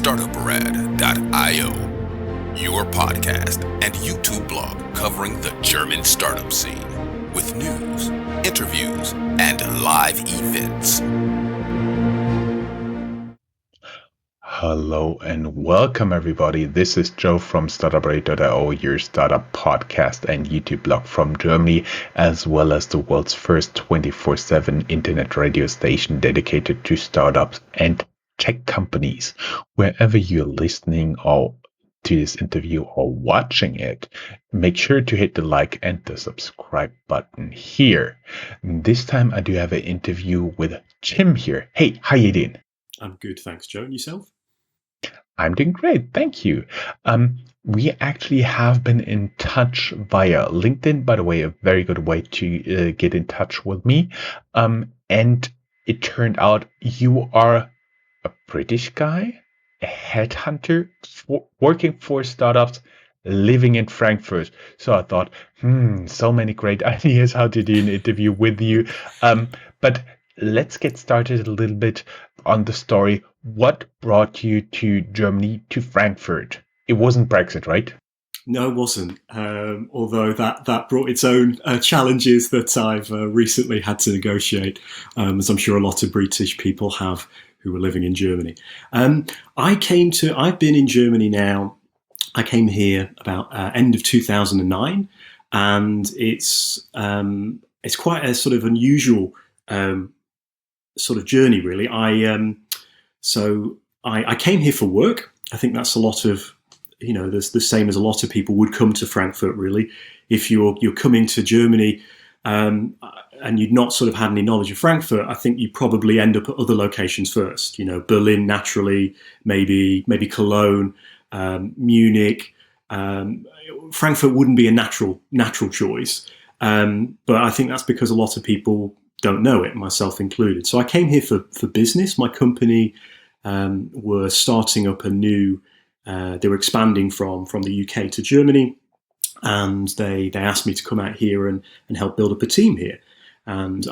Startuprad.io, your podcast and YouTube blog covering the German startup scene with news, interviews, and live events. Hello and welcome everybody. This is Joe from Startuprad.io, your startup podcast and YouTube blog from Germany, as well as the world's first 24/7 internet radio station dedicated to startups and tech companies. Wherever you're listening or to this interview or watching it, make sure to hit the like and the subscribe button here. This time I do have an interview with Tim here. Hey, how you doing? I'm good, thanks, Joe. And yourself? I'm doing great, thank you. We actually have been in touch via LinkedIn, by the way, a very good way to get in touch with me. And it turned out you are a British guy, a headhunter, working for startups, living in Frankfurt. So I thought, so many great ideas how to do an interview with you. But let's get started a little bit on the story. What brought you to Germany, to Frankfurt? It wasn't Brexit, right? No, it wasn't. Although that brought its own challenges that I've recently had to negotiate, as I'm sure a lot of British people have who were living in Germany. I've been in Germany now. I came here about end of 2009, and it's quite a sort of unusual sort of journey, really. I came here for work. I think that's a lot of, there's the same as a lot of people would come to Frankfurt, really. If you're coming to Germany and you'd not sort of had any knowledge of Frankfurt, I think you probably end up at other locations first. Berlin naturally, maybe Cologne, Munich. Frankfurt wouldn't be a natural choice, but I think that's because a lot of people don't know it, myself included. So I came here for business. My company were starting up a new. They were expanding from the UK to Germany, and they asked me to come out here and help build up a team here. And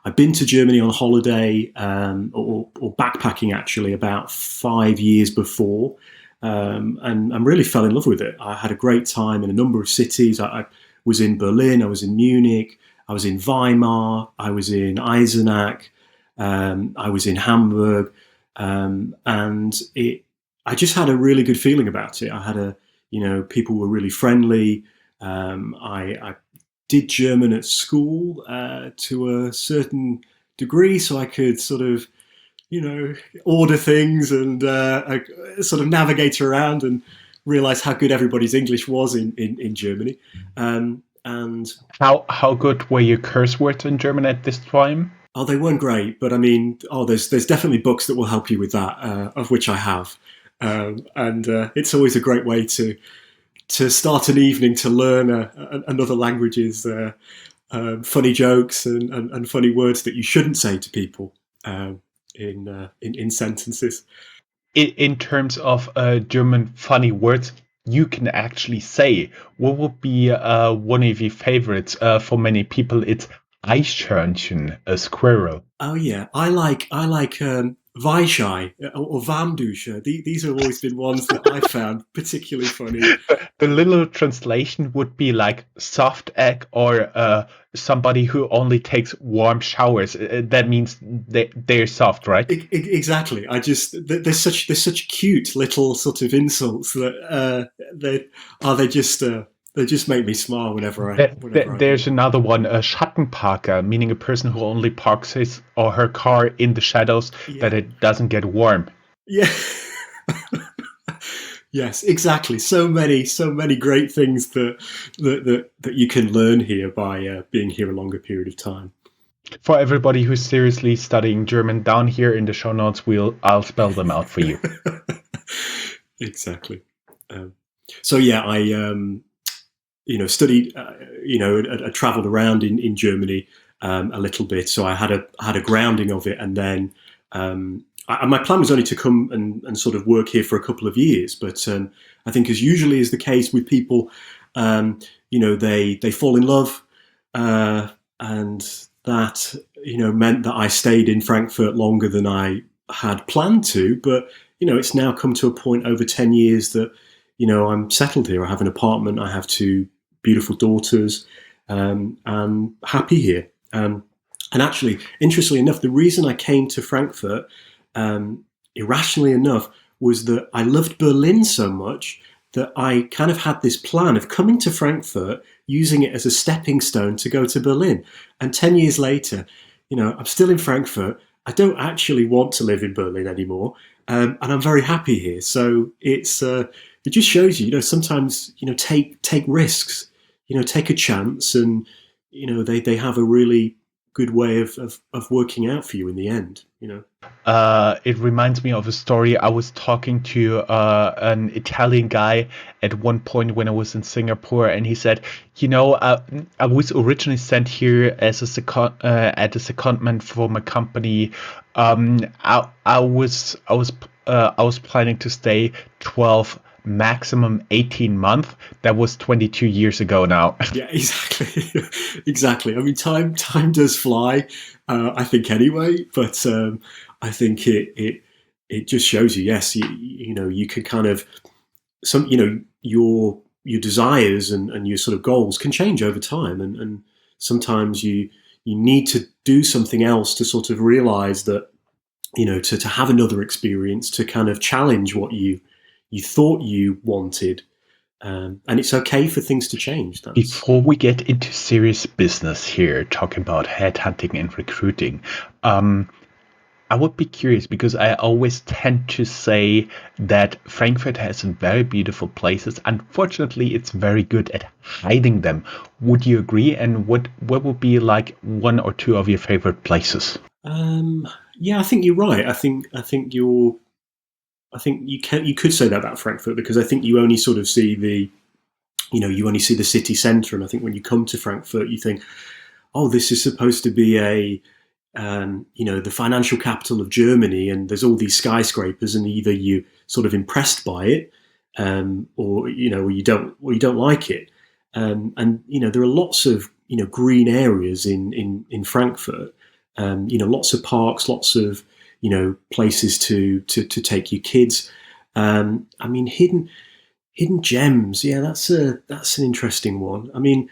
I've been to Germany on holiday or backpacking actually about 5 years before, and I really fell in love with it. I had a great time in a number of cities. I was in Berlin, I was in Munich, I was in Weimar, I was in Eisenach, I was in Hamburg, and I just had a really good feeling about it. I had people were really friendly. I did German at school to a certain degree, so I could sort of, order things and sort of navigate around and realize how good everybody's English was in Germany. And how good were your curse words in German at this time? Oh, they weren't great, but I mean, there's definitely books that will help you with that, of which I have. And it's always a great way to start an evening to learn another language's funny jokes and funny words that you shouldn't say to people in sentences. In terms of German funny words, you can actually say, what would be one of your favorites? For many people, it's Eichhörnchen, a squirrel. Oh yeah, I like Weichei or Warmdusche. These have always been ones that I found particularly funny. The little translation would be like soft egg or somebody who only takes warm showers. That means they're soft, right? Exactly. There's such cute little sort of insults that they just make me smile whenever There's another one, a Schattenparker, meaning a person who only parks his or her car in the shadows, that it doesn't get warm. Yeah. Yes, exactly. So many great things that you can learn here by being here a longer period of time. For everybody who's seriously studying German, down here in the show notes, I'll spell them out for you. Exactly. So yeah, I studied. I travelled around in Germany a little bit, so I had a grounding of it, and then my plan was only to come and sort of work here for a couple of years. But I think, as usually is the case with people, they fall in love, and that meant that I stayed in Frankfurt longer than I had planned to. But it's now come to a point over 10 years that, I'm settled here. I have an apartment. I have two beautiful daughters, and happy here. And actually, interestingly enough, the reason I came to Frankfurt, irrationally enough, was that I loved Berlin so much that I kind of had this plan of coming to Frankfurt, using it as a stepping stone to go to Berlin. And 10 years later, I'm still in Frankfurt. I don't actually want to live in Berlin anymore, and I'm very happy here. So it just shows you, sometimes, take risks, take a chance, and they have a really good way of working out for you in the end. It reminds me of a story. I was talking to an Italian guy at one point when I was in Singapore, and he said, I was originally sent here as a secondment for my company. I was planning to stay 12, maximum 18 months. That was 22 years ago now. Yeah, exactly. Exactly. I mean, time does fly, I think anyway, but I think it just shows you, yes, you can kind of, your desires and your sort of goals can change over time, and sometimes you need to do something else to sort of realize that, to have another experience, to kind of challenge what you thought you wanted. And it's okay for things to change. Before we get into serious business here, talking about headhunting and recruiting, I would be curious, because I always tend to say that Frankfurt has some very beautiful places. Unfortunately, it's very good at hiding them. Would you agree? And what would be like one or two of your favorite places? Yeah, I think you're right. I think you could say that about Frankfurt, because I think you only sort of see you only see the city centre, and I think when you come to Frankfurt, you think, oh, this is supposed to be the financial capital of Germany, and there's all these skyscrapers, and either you sort of impressed by it, or you don't like it, and there are lots of green areas in Frankfurt, lots of parks, lots of places to take your kids. I mean, hidden gems. Yeah, that's an interesting one. I mean,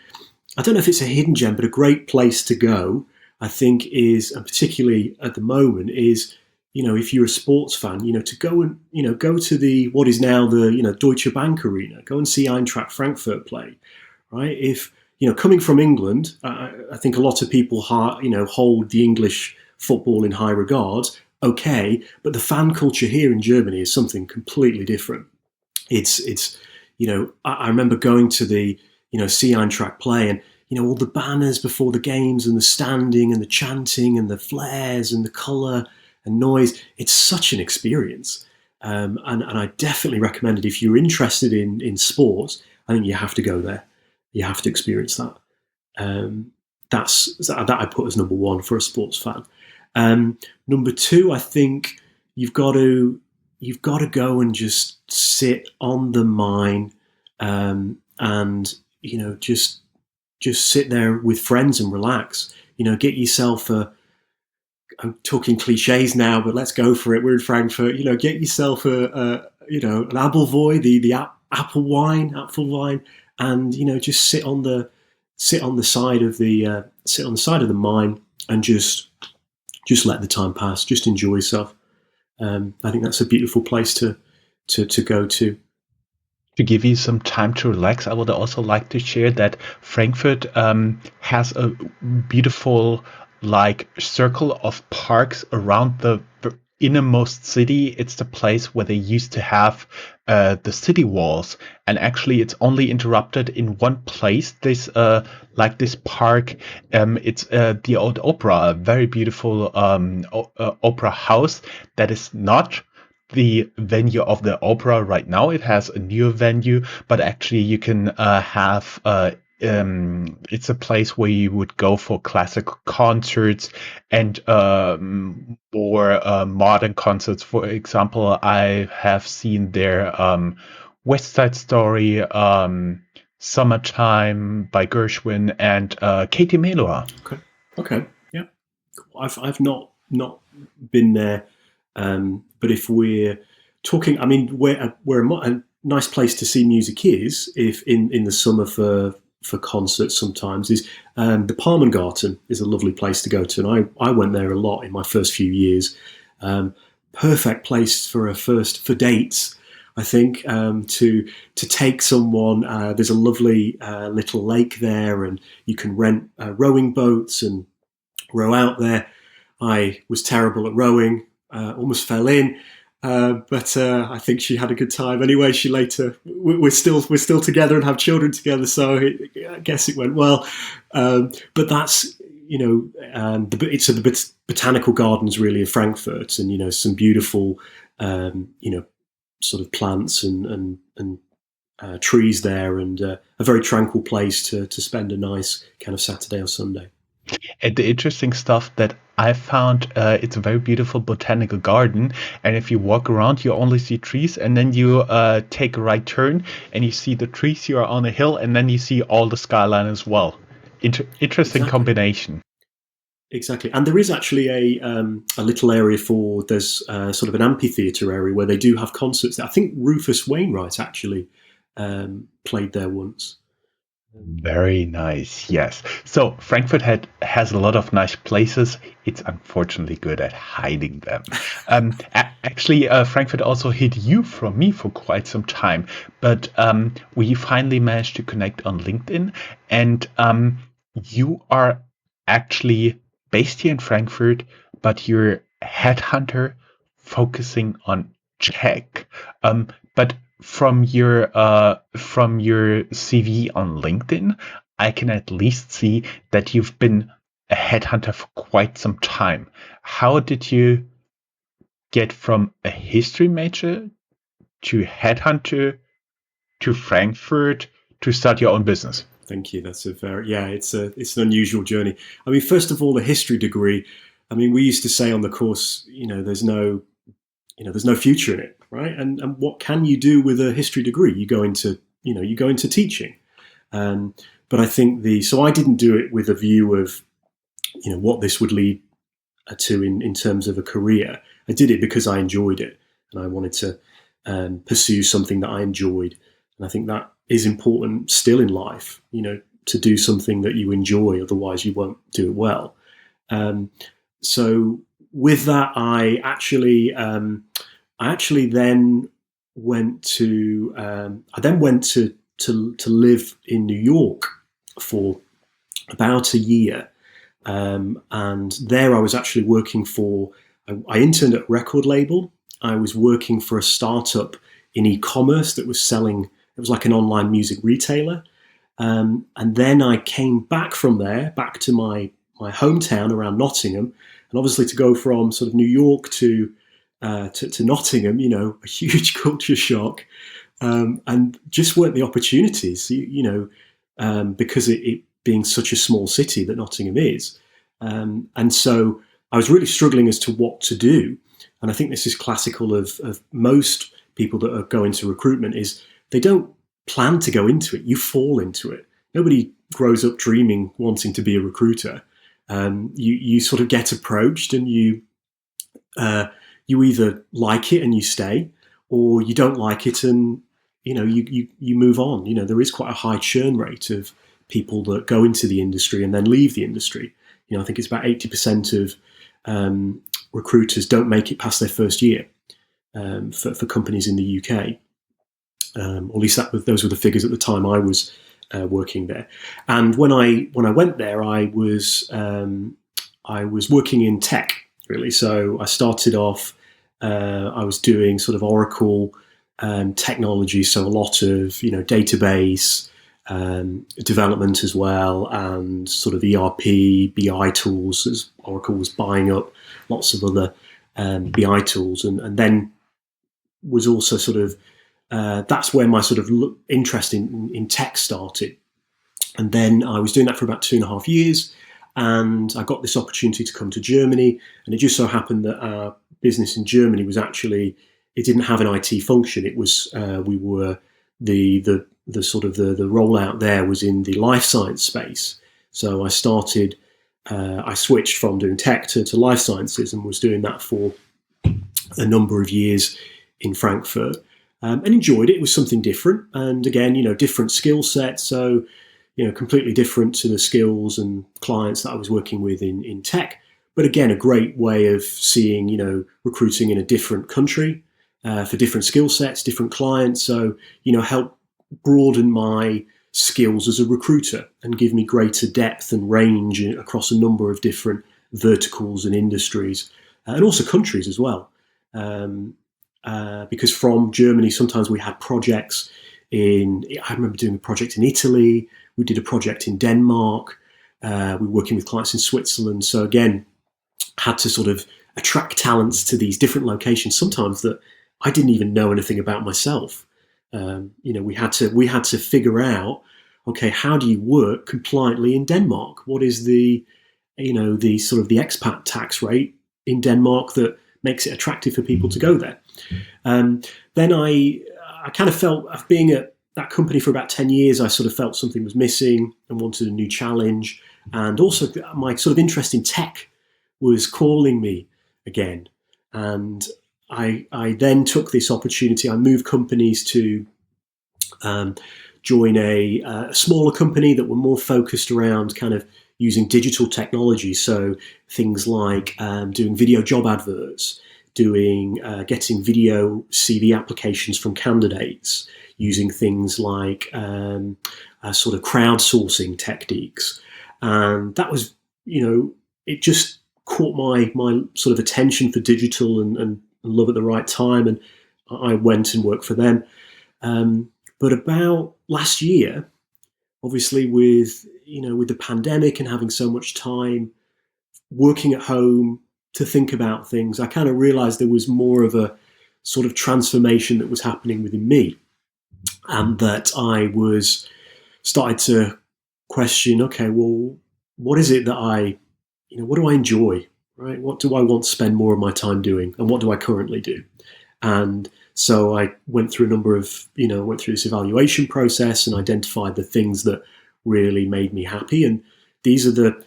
I don't know if it's a hidden gem, but a great place to go, I think, is, and particularly at the moment, is, if you're a sports fan, to go and, go to the, what is now the, Deutsche Bank Arena, go and see Eintracht Frankfurt play, right? If, coming from England, I think a lot of people, hold the English football in high regard. Okay, but the fan culture here in Germany is something completely different. It's I remember going to the, see Eintracht play, and, all the banners before the games, and the standing and the chanting and the flares and the colour and noise. It's such an experience. And I definitely recommend it. If you're interested in sports, I think you have to go there. You have to experience that. That I put as number one for a sports fan. Number two, I think you've got to go and just sit on the mine, and just sit there with friends and relax. Get yourself I'm talking cliches now, but let's go for it. We're in Frankfurt. Get yourself an Appleboy, the apple wine, and just sit on the side of the mine, and just let the time pass. Just enjoy yourself. I think that's a beautiful place to go to. To give you some time to relax, I would also like to share that Frankfurt has a beautiful circle of parks around the innermost city. It's the place where they used to have the city walls, and actually it's only interrupted in one place. This this park, it's the Old Opera, a very beautiful opera house that is not the venue of the opera right now. It has a newer venue, but actually you can have it's a place where you would go for classic concerts and more modern concerts. For example, I have seen their West Side Story, Summertime by Gershwin, and Katie Melua. Okay, yeah. I've not been there, but if we're talking, I mean, where a nice place to see music is, if in the summer for concerts sometimes, is the Palmengarten is a lovely place to go to, and I went there a lot in my first few years. Perfect place for dates, I think, to take someone. There's a lovely little lake there, and you can rent rowing boats and row out there. I was terrible at rowing, almost fell in. But I think she had a good time. Anyway, she later we're still together and have children together, so I guess it went well. But that's it's the botanical gardens really of Frankfurt, and some beautiful sort of plants and trees there, and a very tranquil place to spend a nice kind of Saturday or Sunday. And the interesting stuff that I found, it's a very beautiful botanical garden. And if you walk around, you only see trees. And then you take a right turn and you see the trees. You are on a hill, and then you see all the skyline as well. Interesting combination. Exactly. And there is actually a little area there's sort of an amphitheatre area where they do have concerts. I think Rufus Wainwright actually played there once. Very nice, yes. So Frankfurt has a lot of nice places. It's unfortunately good at hiding them. Actually, Frankfurt also hid you from me for quite some time, but we finally managed to connect on LinkedIn, and you are actually based here in Frankfurt, but you're a headhunter focusing on Czech. But from your CV on LinkedIn, I can at least see that you've been a headhunter for quite some time. How did you get from a history major to headhunter to Frankfurt to start your own business? Thank you. That's it's an unusual journey. I mean, first of all, a history degree. I mean, we used to say on the course, there's no future in it, right? And what can you do with a history degree? You go into teaching. But I think so I didn't do it with a view of, what this would lead to in terms of a career. I did it because I enjoyed it, and I wanted to pursue something that I enjoyed. And I think that is important still in life, to do something that you enjoy, otherwise you won't do it well. So with that, I actually then went to live in New York for about a year, and there I was actually working I interned at a record label. I was working for a startup in e-commerce that was selling. It was like an online music retailer, and then I came back from there back to my hometown around Nottingham, and obviously to go from sort of New York to Nottingham, a huge culture shock, and just weren't the opportunities, because it being such a small city that Nottingham is. And so I was really struggling as to what to do. And I think this is classical of most people that are going to recruitment, is they don't plan to go into it. You fall into it. Nobody grows up dreaming, wanting to be a recruiter. You sort of get approached, and you either like it and you stay, or you don't like it and you move on. There is quite a high churn rate of people that go into the industry and then leave the industry. I think it's about 80% of recruiters don't make it past their first year for companies in the UK. Or at least those were the figures at the time I was working there. And when I went there, I was working in tech, really. So I started off. I was doing sort of Oracle technology, so a lot of database development as well, and sort of ERP, BI tools, as Oracle was buying up lots of other BI tools, and then was also sort of that's where my sort of interest in tech started. And then I was doing that for about 2.5 years, and I got this opportunity to come to Germany, and it just so happened that our business in Germany was actually, it didn't have an IT function. It was we were the sort of the rollout there was in the life science space. So I started, I switched from doing tech to life sciences, and was doing that for a number of years in Frankfurt, and enjoyed it. It was something different, and again, different skill sets. So, completely different to the skills and clients that I was working with in tech. But again, a great way of seeing, recruiting in a different country for different skill sets, different clients. So, help broaden my skills as a recruiter and give me greater depth and range across a number of different verticals and industries, and also countries as well. Because from Germany, sometimes we had projects I remember doing a project in Italy. We did a project in Denmark. We were working with clients in Switzerland. So again, had to sort of attract talents to these different locations, sometimes that I didn't even know anything about myself. We had to figure out, okay, how do you work compliantly in Denmark? What is the sort of the expat tax rate in Denmark that makes it attractive for people to go there? Then I kind of felt, after being at that company for about 10 years, I sort of felt something was missing and wanted a new challenge. And also my sort of interest in tech was calling me again. And I then took this opportunity. I moved companies to join a smaller company that were more focused around kind of using digital technology. So things like doing video job adverts, getting video CV applications from candidates, using things like sort of crowdsourcing techniques. And that was, it just caught my sort of attention for digital and love at the right time. And I went and worked for them. But about last year, obviously with the pandemic and having so much time working at home to think about things, I kind of realized there was more of a sort of transformation that was happening within me, and that I was started to question, okay, well, what is it that what do I enjoy, right? What do I want to spend more of my time doing, and what do I currently do? And so I went through a number of, went through this evaluation process and identified the things that really made me happy. And these are the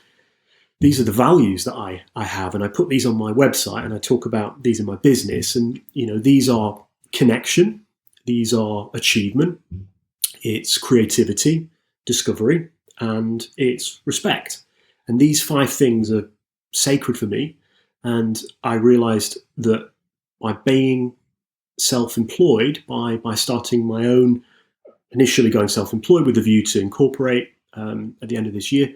values that I have. And I put these on my website and I talk about these in my business. And, these are connection, these are achievement, it's creativity, discovery, and it's respect. And these 5 things are sacred for me. And I realized that by being self-employed, by starting my own, initially going self-employed with a view to incorporate at the end of this year,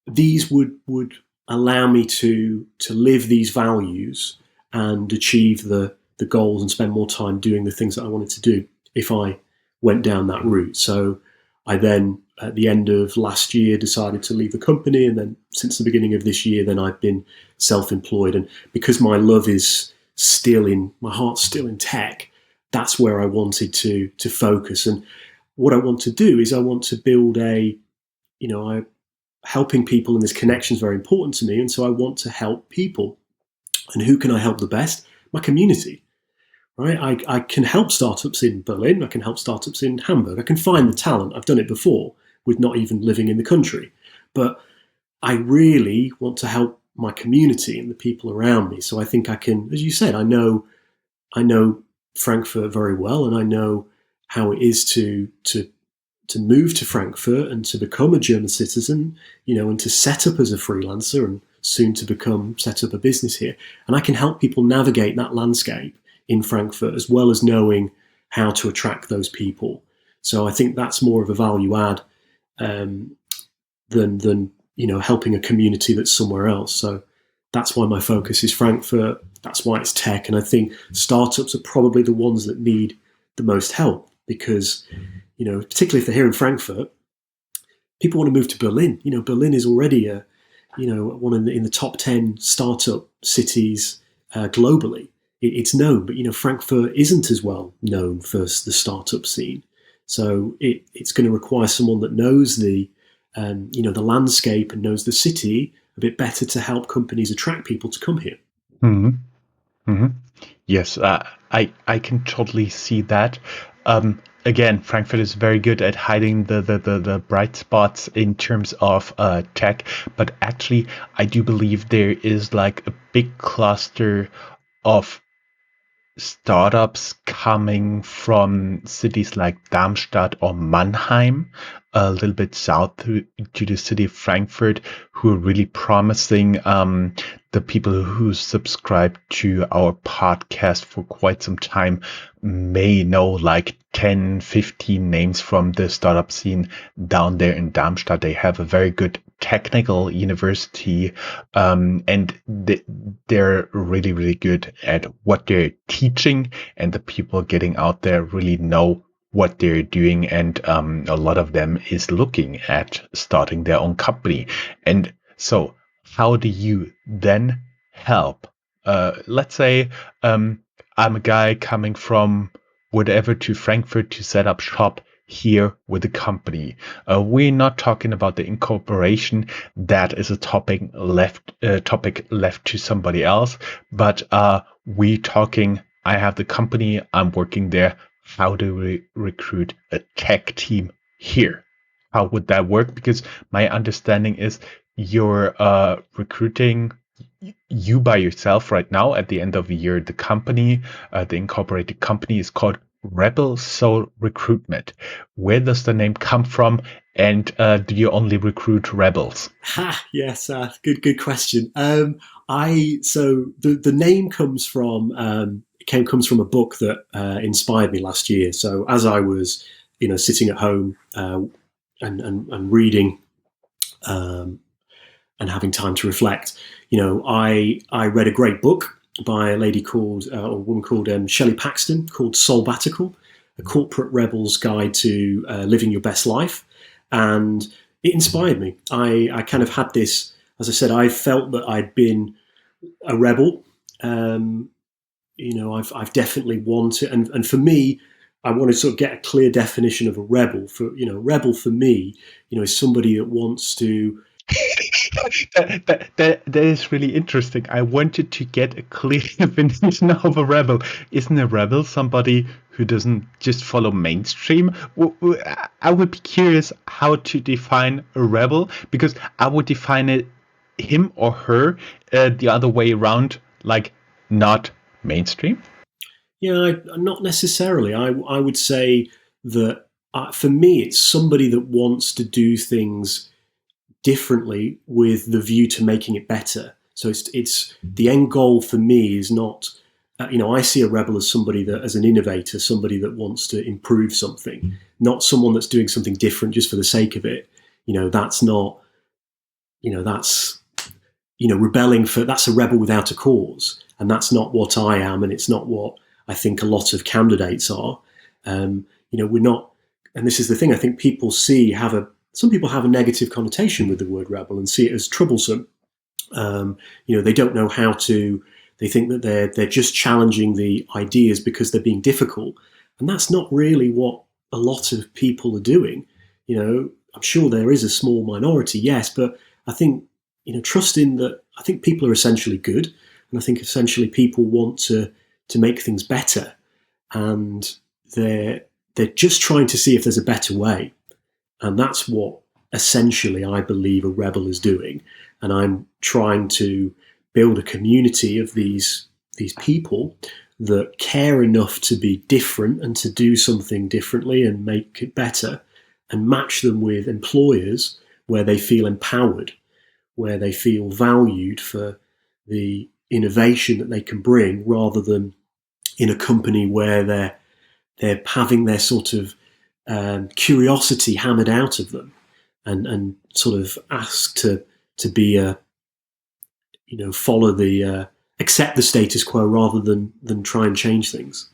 these would allow me to live these values and achieve the goals and spend more time doing the things that I wanted to do if I went down that route. So I then, at the end of last year, decided to leave the company, and then since the beginning of this year, then I've been self-employed. And because my love is my heart's still in tech, that's where I wanted to focus. And what I want to do is I want to build helping people, and this connection is very important to me. And so I want to help people. And who can I help the best? My community, right? I can help startups in Berlin. I can help startups in Hamburg. I can find the talent. I've done it before with not even living in the country. But I really want to help my community and the people around me. So I think I can, as you said, I know Frankfurt very well, and I know how it is to move to Frankfurt and to become a German citizen, and to set up as a freelancer and soon to set up a business here. And I can help people navigate that landscape in Frankfurt, as well as knowing how to attract those people. So I think that's more of a value add than helping a community that's somewhere else. So that's why my focus is Frankfurt. That's why it's tech. And I think startups are probably the ones that need the most help, because, particularly if they're here in Frankfurt, people want to move to Berlin. Berlin is already one in the top 10 startup cities globally. It's known, but Frankfurt isn't as well known for the startup scene. So it's going to require someone that knows the landscape and knows the city a bit better to help companies attract people to come here. Mm-hmm. Mm-hmm. Yes, I can totally see that. Again, Frankfurt is very good at hiding the bright spots in terms of tech, but actually, I do believe there is like a big cluster of startups coming from cities like Darmstadt or Mannheim, a little bit south to the city of Frankfurt, who are really promising. The people who subscribe to our podcast for quite some time may know like 10, 15 names from the startup scene down there in Darmstadt. They have a very good technical university, and they're really, really good at what they're teaching, and the people getting out there really know what they're doing, and a lot of them is looking at starting their own company. And so how do you then help? Let's say I'm a guy coming from whatever to Frankfurt to set up shop here with a company. We're not talking about the incorporation. That is a topic left to somebody else. But we talking. I have the company. I'm working there. How do we recruit a tech team here? How would that work? Because my understanding is you're recruiting you by yourself right now. At the end of the year, the incorporated company is called Rebel Soul Recruitment. Where does the name come from? And do you only recruit rebels? Yes, good question. So the name comes from comes from a book that inspired me last year. So as I was, sitting at home and reading and having time to reflect, I read a great book by a lady called or a woman called Shelley Paxton called Soulbatical, a corporate rebel's guide to living your best life. And it inspired me. I kind of had this, as I said, I felt that I'd been a rebel. I've definitely wanted, and for me, I want to sort of get a clear definition of a rebel. Rebel for me, is somebody that wants to. That is really interesting. I wanted to get a clear definition of a rebel. Isn't a rebel somebody who doesn't just follow mainstream? I would be curious how to define a rebel, because I would define it him or her the other way around, like not mainstream. Yeah, not necessarily. I would say that for me, it's somebody that wants to do things differently with the view to making it better. So it's the end goal for me is not, I see a rebel as somebody that, as an innovator, somebody that wants to improve something, not someone that's doing something different just for the sake of it. That's not, that's, rebelling for, that's a rebel without a cause. And that's not what I am. And it's not what I think a lot of candidates are. We're not, and this is the thing, I think people some people have a negative connotation with the word rebel and see it as troublesome. They don't know how to, they think that they're just challenging the ideas because they're being difficult. And that's not really what a lot of people are doing. I'm sure there is a small minority, yes, but I think, trust in that, I think people are essentially good. And I think essentially people want to make things better. And they're just trying to see if there's a better way. And that's what essentially I believe a rebel is doing. And I'm trying to build a community of these people that care enough to be different and to do something differently and make it better, and match them with employers where they feel empowered, where they feel valued for the innovation that they can bring, rather than in a company where they're having their sort of curiosity hammered out of them, and sort of asked to be follow the accept the status quo rather than try and change things.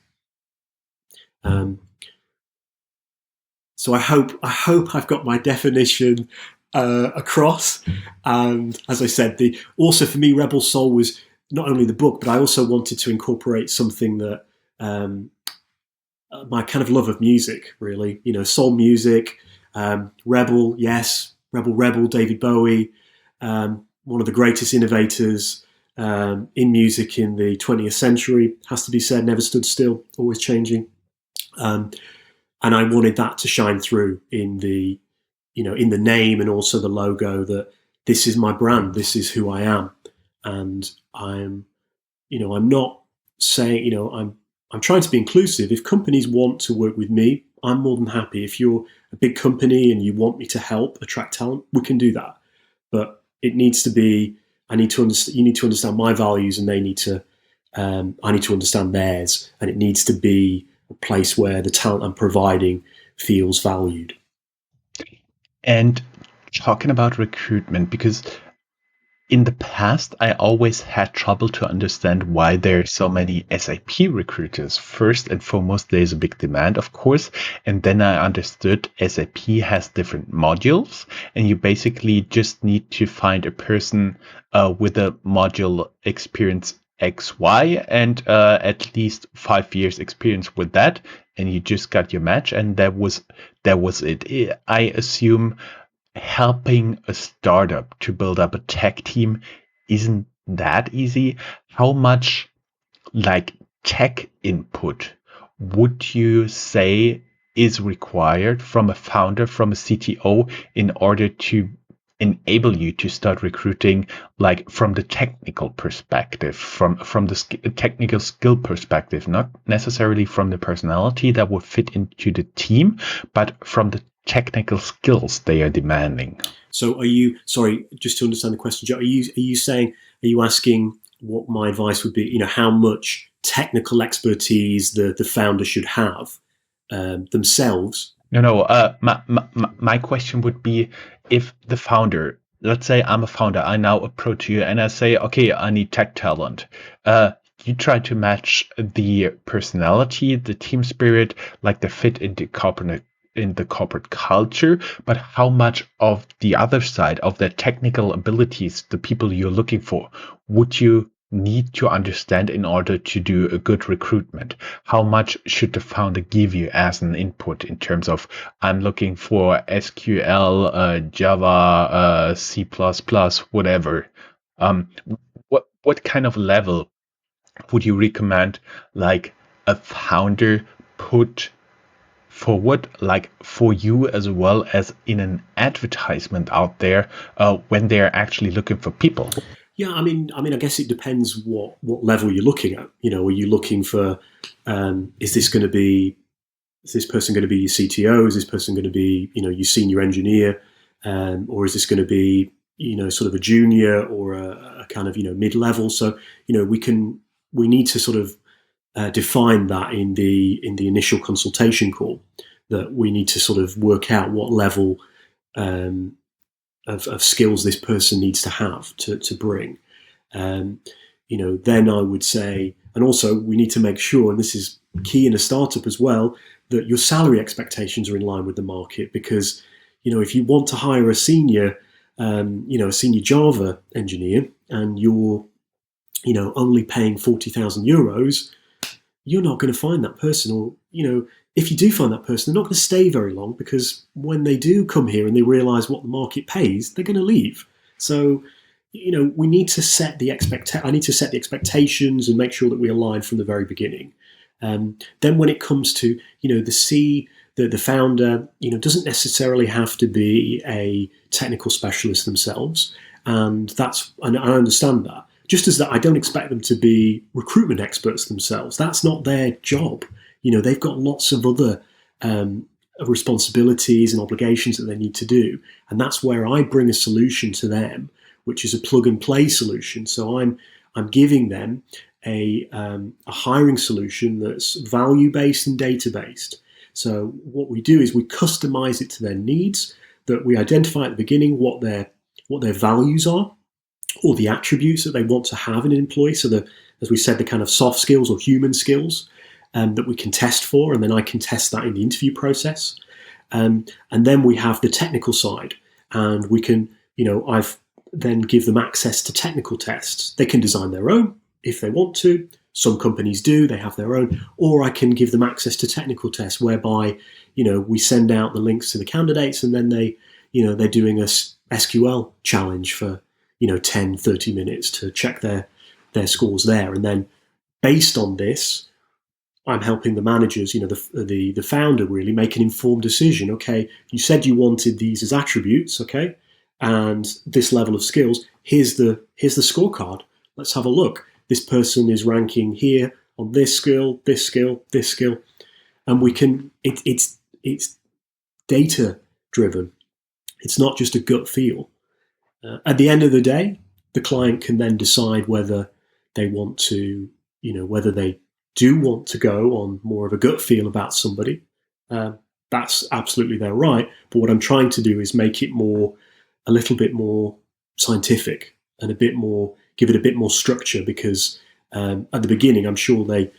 So I hope I've got my definition across. And as I said, also for me, Rebel Soul was not only the book, but I also wanted to incorporate something that my kind of love of music, really, soul music, Rebel, yes, Rebel, David Bowie, one of the greatest innovators in music in the 20th century, has to be said, never stood still, always changing. And I wanted that to shine through in the name and also the logo, that this is my brand, this is who I am. And I'm not saying, I'm trying to be inclusive. If companies want to work with me, I'm more than happy. If you're a big company and you want me to help attract talent, we can do that. But it needs to be, I need to understand, you need to understand my values, and they need to, I need to understand theirs. And it needs to be a place where the talent I'm providing feels valued. And talking about recruitment, because in the past, I always had trouble to understand why there are so many SAP recruiters. First and foremost, there's a big demand, of course. And then I understood SAP has different modules, and you basically just need to find a person with a module experience XY and at least 5 years experience with that, and you just got your match, and that was it. I assume helping a startup to build up a tech team isn't that easy. How much like tech input would you say is required from a founder, from a CTO, in order to enable you to start recruiting, like from the technical perspective, from the technical skill perspective, not necessarily from the personality that would fit into the team, but from the technical skills they are demanding? So are you, sorry, just to understand the question, Joe, are you saying, are you asking what my advice would be, how much technical expertise the founder should have themselves? No. My question would be, if the founder, let's say I'm a founder, I now approach you and I say, okay, I need tech talent. You try to match the personality, the team spirit, like the fit in the corporate culture, but how much of the other side of the technical abilities, the people you're looking for, would you need to understand in order to do a good recruitment? How much should the founder give you as an input in terms of, I'm looking for SQL, Java, C++, whatever? What kind of level would you recommend, like, a founder put forward, like for you as well as in an advertisement out there, when they're actually looking for people? Yeah, I mean, I guess it depends what level you're looking at. Are you looking for, is this person going to be your CTO? Is this person going to be, your senior engineer? Or is this going to be, sort of a junior or a kind of, mid-level? So, we need to sort of define that in the initial consultation call, that we need to sort of work out what level of skills this person needs to have to bring. Then I would say, and also we need to make sure, and this is key in a startup as well, that your salary expectations are in line with the market. Because, if you want to hire a senior Java engineer, and you're, only paying €40,000, you're not going to find that person. Or, if you do find that person, they're not going to stay very long, because when they do come here and they realize what the market pays, they're going to leave. So, we need to set the I need to set the expectations and make sure that we align from the very beginning. Then when it comes to, the founder, doesn't necessarily have to be a technical specialist themselves. And I understand that. Just as that, I don't expect them to be recruitment experts themselves. That's not their job. They've got lots of other responsibilities and obligations that they need to do. And that's where I bring a solution to them, which is a plug and play solution. So I'm giving them a hiring solution that's value based and data based. So what we do is we customize it to their needs. That we identify at the beginning what their values are, or the attributes that they want to have in an employee. So as we said, the kind of soft skills or human skills that we can test for, and then I can test that in the interview process. And then we have the technical side, and we can, I've then give them access to technical tests. They can design their own if they want to. Some companies do, they have their own. Or I can give them access to technical tests whereby, we send out the links to the candidates, and then they're doing a SQL challenge for, 10, 30 minutes to check their scores there. And then based on this, I'm helping the managers, the founder, really make an informed decision. Okay, you said you wanted these as attributes, okay, and this level of skills. Here's the scorecard. Let's have a look. This person is ranking here on this skill, this skill, this skill, and we can. It's data driven. It's not just a gut feel. At the end of the day, the client can then decide whether they want to, whether they do want to go on more of a gut feel about somebody. That's absolutely their right. But what I'm trying to do is make it a little bit more scientific and give it a bit more structure, because at the beginning, I'm sure they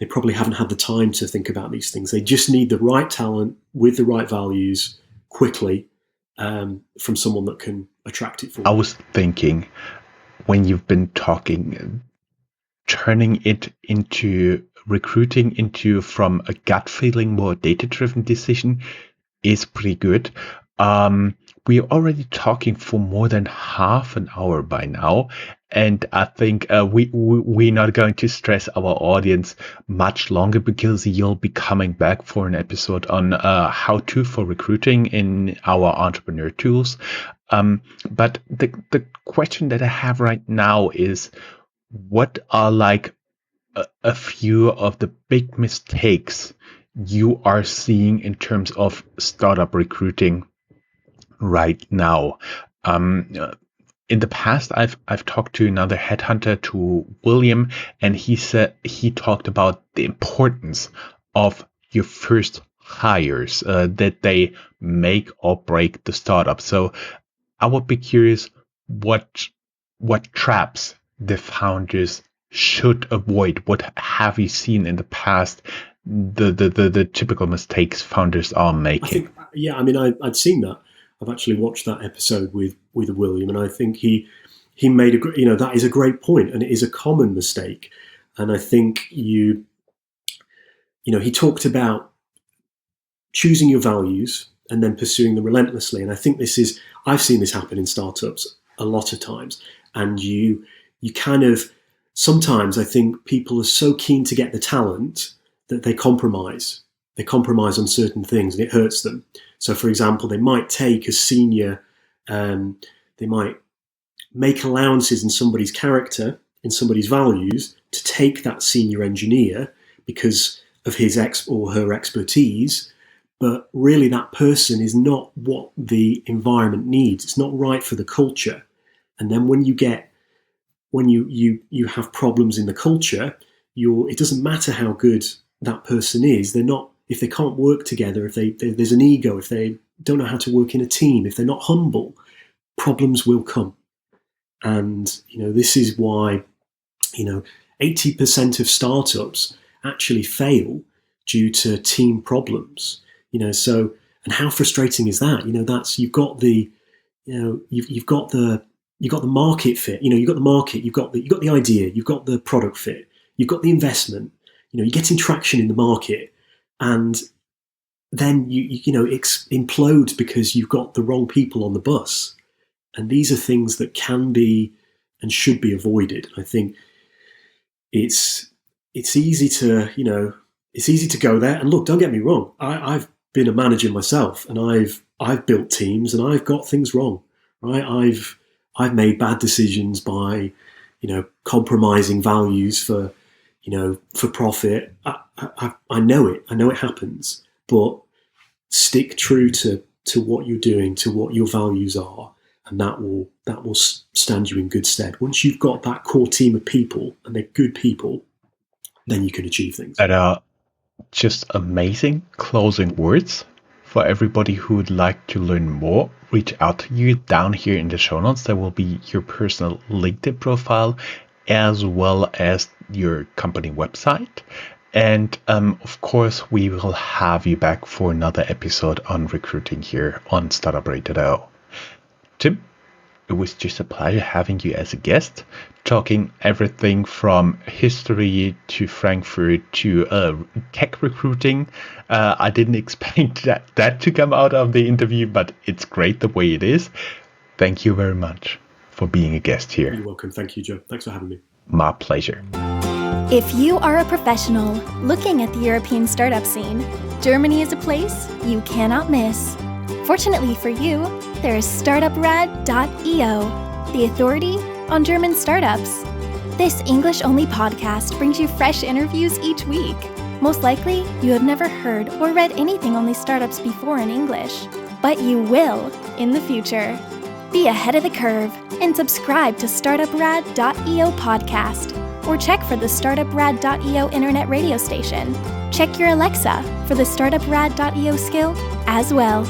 probably haven't had the time to think about these things. They just need the right talent with the right values quickly from someone that can attract it for them. I was thinking, when you've been talking, turning it into recruiting into from a gut feeling, more data-driven decision is pretty good. We're already talking for more than half an hour by now, and I think we're not going to stress our audience much longer, because you'll be coming back for an episode on how-to for recruiting in our entrepreneur tools. But the question that I have right now is, what are like a few of the big mistakes you are seeing in terms of startup recruiting right now? In the past, I've talked to another headhunter, to William, and he talked about the importance of your first hires, that they make or break the startup. So I would be curious what traps the founders should avoid. What have you seen in the past, the typical mistakes founders are making? I'd seen that. I've actually watched that episode with William, and I think he made that is a great point, and it is a common mistake. And I think he talked about choosing your values and then pursuing them relentlessly. And I think I've seen this happen in startups a lot of times. And you kind of, sometimes I think people are so keen to get the talent that they compromise. They compromise on certain things, and it hurts them. So, for example, they might take a senior, they might make allowances in somebody's character, in somebody's values, to take that senior engineer because of his or her expertise. But really, that person is not what the environment needs. It's not right for the culture. And then when you have problems in the culture, it doesn't matter how good that person is. They're not. If they can't work together, if there's an ego, if they don't know how to work in a team, if they're not humble, problems will come. And this is why 80% of startups actually fail due to team problems. So, and how frustrating is that? That's you've got the market fit. You've got the market, you've got the idea, you've got the product fit, you've got the investment. You're getting traction in the market. And then it implodes because you've got the wrong people on the bus. And these are things that can be and should be avoided. I think it's easy to go there. And look, don't get me wrong. I've been a manager myself, and I've built teams, and I've got things wrong. Right? I've made bad decisions by compromising values for profit. I know it. I know it happens. But stick true to what you're doing, to what your values are, and that will stand you in good stead. Once you've got that core team of people, and they're good people, then you can achieve things. That are just amazing closing words. For everybody who would like to learn more, reach out to you. Down here in the show notes, there will be your personal LinkedIn profile, as well as your company website. And of course, we will have you back for another episode on recruiting here on Startuprad.io. Tim, it was just a pleasure having you as a guest, talking everything from history to Frankfurt to tech recruiting. I didn't expect that to come out of the interview, but it's great the way it is. Thank you very much for being a guest here. You're welcome. Thank you, Joe. Thanks for having me. My pleasure. If you are a professional looking at the European startup scene, Germany is a place you cannot miss. Fortunately for you, there is Startuprad.io, the authority on German startups. This English-only podcast brings you fresh interviews each week. Most likely, you have never heard or read anything on these startups before in English, but you will in the future. Be ahead of the curve and subscribe to Startuprad.io podcast, or check for the Startuprad.io internet radio station. Check your Alexa for the Startuprad.io skill as well.